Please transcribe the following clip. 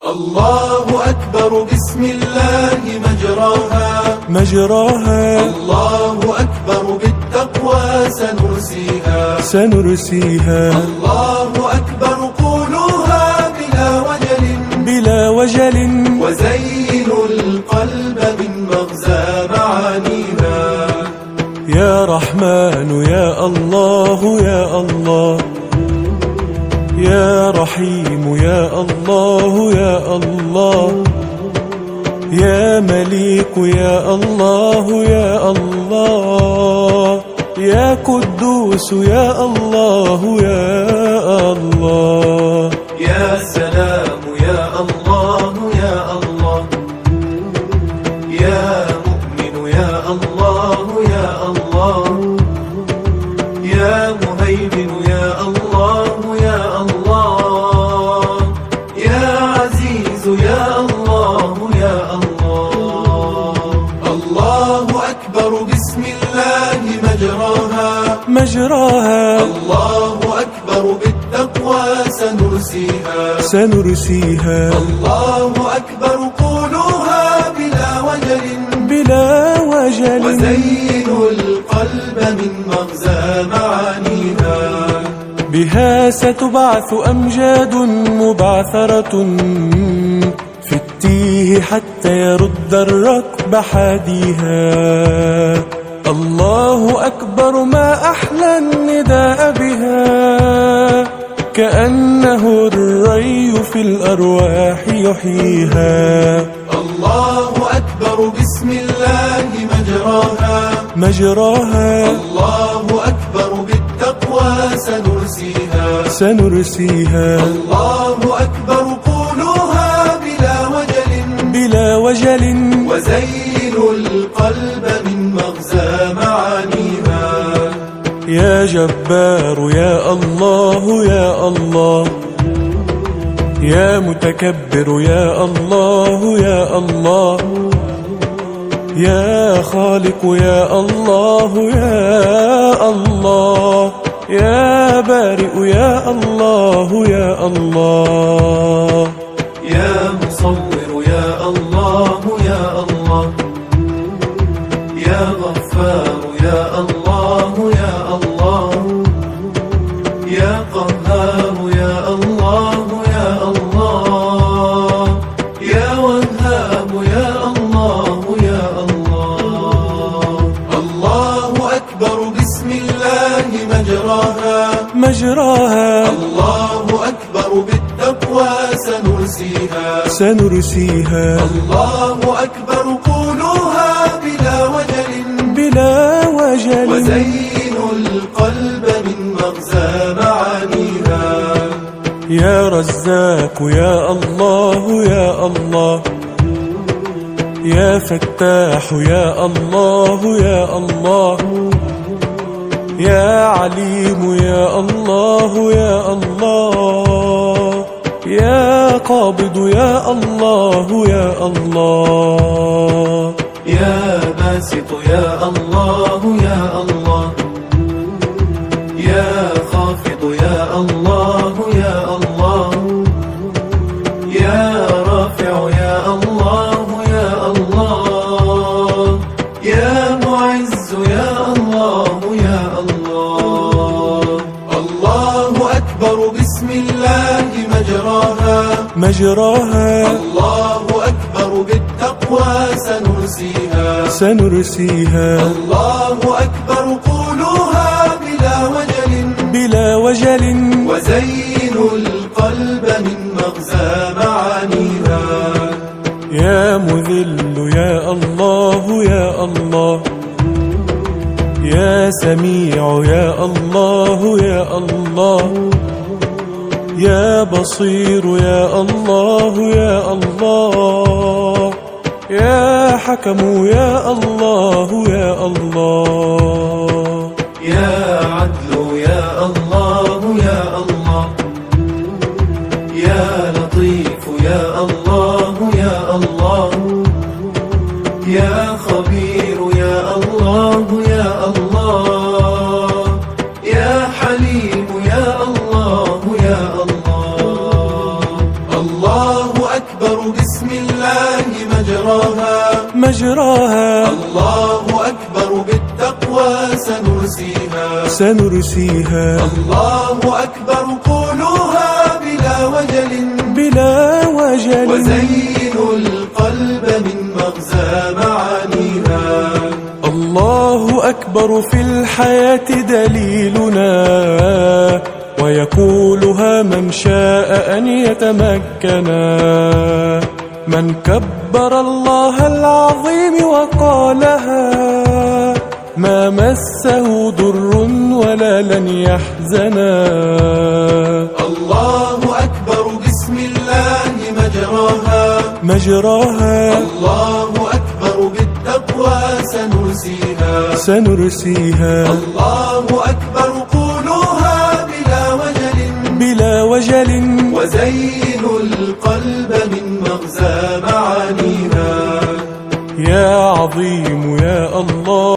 الله أكبر بسم الله مجراها الله أكبر بالتقوى سنرسيها الله أكبر قولوها بلا وجل وزينوا القلب من مغزى معانيها. يا رحمن يا الله يا الله، يا رحيم يا الله يا الله، يا مليك يا الله يا الله، يا قدوس يا الله يا الله، يا سلام يا الله يا الله، يا مؤمن يا الله يا الله، يا مهيمن يا الله يا الله، يا عزيز يا الله يا الله. الله أكبر بسم الله مجراها الله أكبر بالتقوى سنرسيها الله أكبر قولوها بلا وجل وزينوا القلب من مغزى معانيها. بها ستبعث أمجاد مبعثرة في التيه حتى يرد الركب حاديها. الله أكبر ما أحلى النداء بها، كأنه الري في الأرواح يحييها. الله أكبر بسم الله مجراها الله أكبر بالتقوى سنرسيها الله أكبر قولوها بلا وجل وزينوا القلب من مغزى معانيها. يا جبار يا الله يا الله، يا متكبر يا الله يا الله، يا خالق يا الله يا الله، يا بارئ يا الله يا الله، يا مصور يا الله يا الله، يا غفار يا الله يا الله، يا قهار يا الله يا الله، يا وهاب يا الله يا الله. الله أكبر بسم الله مجراها الله أكبر بالتقوى سنرسيها الله أكبر قولوها بلا وجل وزينوا القلب من مغزى معانيها. يا رزاق يا الله يا الله، يا فتاح يا الله يا الله، يا عليم يا الله يا الله، يا قابض يا الله يا الله، يا باسط يا الله يا الله، يا خافض يا الله يا الله، يا رافع يا الله يا الله، يا معز يا الله يا الله. الله أكبر بسم الله مجراها الله أكبر بالتقوى سنرسيها الله أكبر قولوها بلا وجل وزينوا القلب من مغزى معانيها. يا مذل يا الله يا الله، يا سميع يا الله يا الله، يا بصير يا الله يا الله، يا حكم يا الله يا الله، يا عدل يا الله يا الله، يا لطيف يا الله يا الله، يا خبير يا الله يا الله، يا حليم يا الله يا الله. الله أكبر بسم الله مجراها مجراها. الله أكبر بالتقوى سنرسيها. الله أكبر قولوها بلا وجل وزينوا القلب من مغزى معانيها. الله أكبر في الحياة دليلنا، ويقولها من شاء أن يتمكنا. من كبر الله العظيم وقالها ما مسه ضر ولا لن يحزنا. الله أكبر بسم الله مجراها الله أكبر بالتقوى سنرسيها. الله أكبر قولوها بلا وجل وزينوا القلب من مغزى معانيها. يا عظيم يا الله.